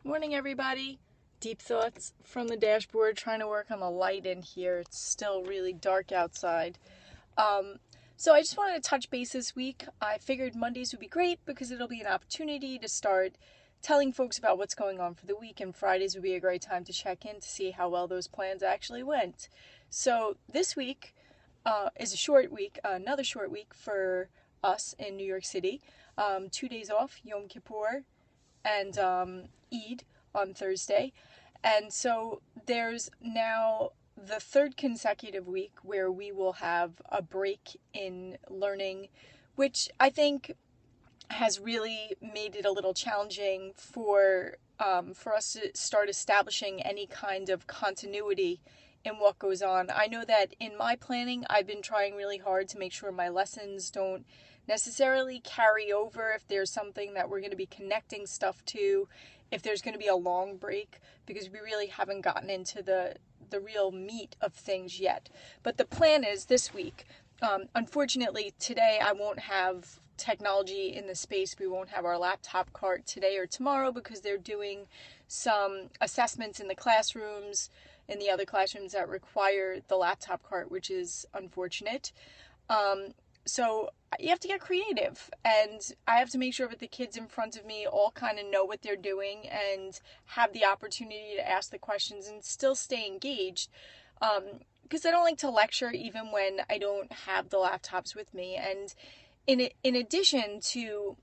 Morning, everybody. Deep thoughts from the dashboard, trying to work on the light in here. It's still really dark outside. Um, so I just wanted to touch base this week. I figured Mondays would be great because it'll be an opportunity to start telling folks about what's going on for the week, and Fridays would be a great time to check in to see how well those plans actually went. So this week is a short week, another short week for us in New York City. 2 days off, Yom Kippur and Eid on Thursday. And so there's now the third consecutive week where we will have a break in learning, which I think has really made it a little challenging for us to start establishing any kind of continuity in what goes on. I know that in my planning, I've been trying really hard to make sure my lessons don't necessarily carry over if there's something that we're going to be connecting stuff to, if there's going to be a long break, because we really haven't gotten into the real meat of things yet. But the plan is this week. Unfortunately, today I won't have technology in the space. We won't have our laptop cart today or tomorrow because they're doing some assessments in the classrooms, in the other classrooms that require the laptop cart, which is unfortunate. So you have to get creative, and I have to make sure that the kids in front of me all kind of know what they're doing and have the opportunity to ask the questions and still stay engaged. Because I don't like to lecture even when I don't have the laptops with me. And in addition to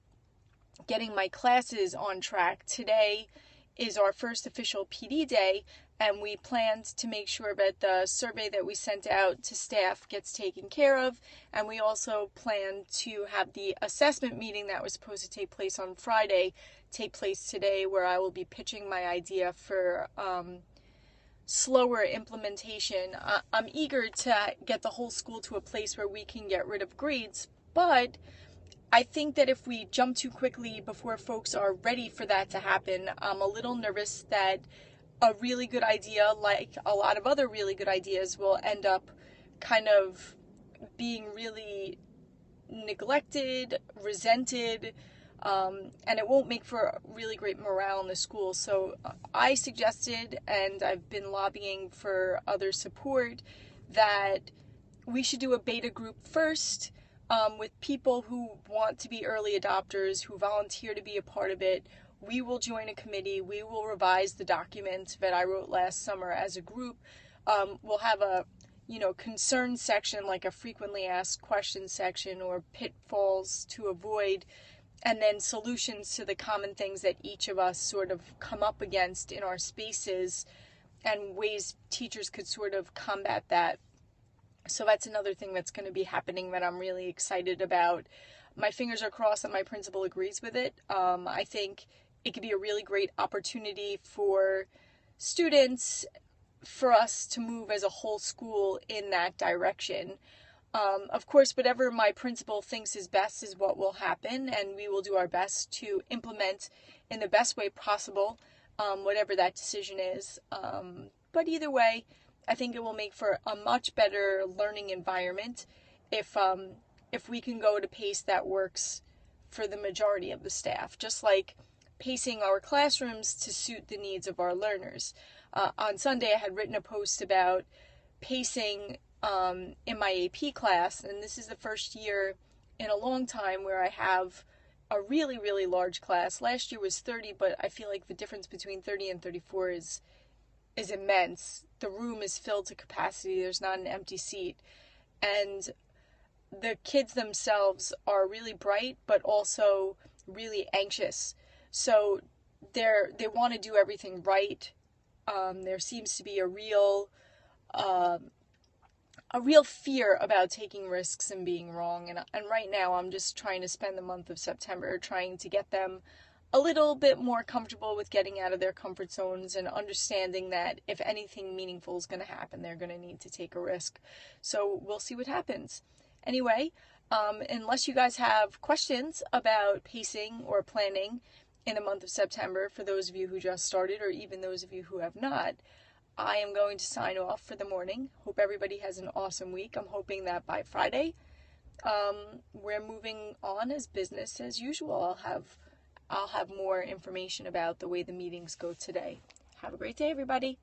getting my classes on track, today is our first official PD day, and we planned to make sure that the survey that we sent out to staff gets taken care of. And we also plan to have the assessment meeting that was supposed to take place on Friday take place today, where I will be pitching my idea for slower implementation. I'm eager to get the whole school to a place where we can get rid of grades, but I think that if we jump too quickly before folks are ready for that to happen, I'm a little nervous that a really good idea, like a lot of other really good ideas, will end up kind of being really neglected, resented, and it won't make for really great morale in the school. So I suggested, and I've been lobbying for other support, that we should do a beta group first, with people who want to be early adopters, who volunteer to be a part of it. We will join a committee. We will revise the document that I wrote last summer as a group. We'll have a concern section, like a frequently asked questions section, or pitfalls to avoid, and then solutions to the common things that each of us sort of come up against in our spaces, and ways teachers could sort of combat that. So that's another thing that's going to be happening that I'm really excited about. My fingers are crossed that my principal agrees with it. I think it could be a really great opportunity for students, for us to move as a whole school in that direction. Of course, whatever my principal thinks is best is what will happen, and we will do our best to implement in the best way possible, whatever that decision is. But either way, I think it will make for a much better learning environment if we can go at a pace that works for the majority of the staff, just like pacing our classrooms to suit the needs of our learners. On Sunday, I had written a post about pacing in my AP class, and this is the first year in a long time where I have a really, really large class. Last year was 30, but I feel like the difference between 30 and 34 is immense. The room is filled to capacity. There's not an empty seat. And the kids themselves are really bright, but also really anxious. So they want to do everything right. There seems to be a real fear about taking risks and being wrong. And right now I'm just trying to spend the month of September trying to get them a little bit more comfortable with getting out of their comfort zones and understanding that if anything meaningful is going to happen, they're going to need to take a risk. So we'll see what happens. Anyway, unless you guys have questions about pacing or planning in the month of September, for those of you who just started or even those of you who have not, I am going to sign off for the morning. Hope everybody has an awesome week. I'm hoping that by Friday, we're moving on as business as usual. I'll have I'll have more information about the way the meetings go today. Have a great day, everybody.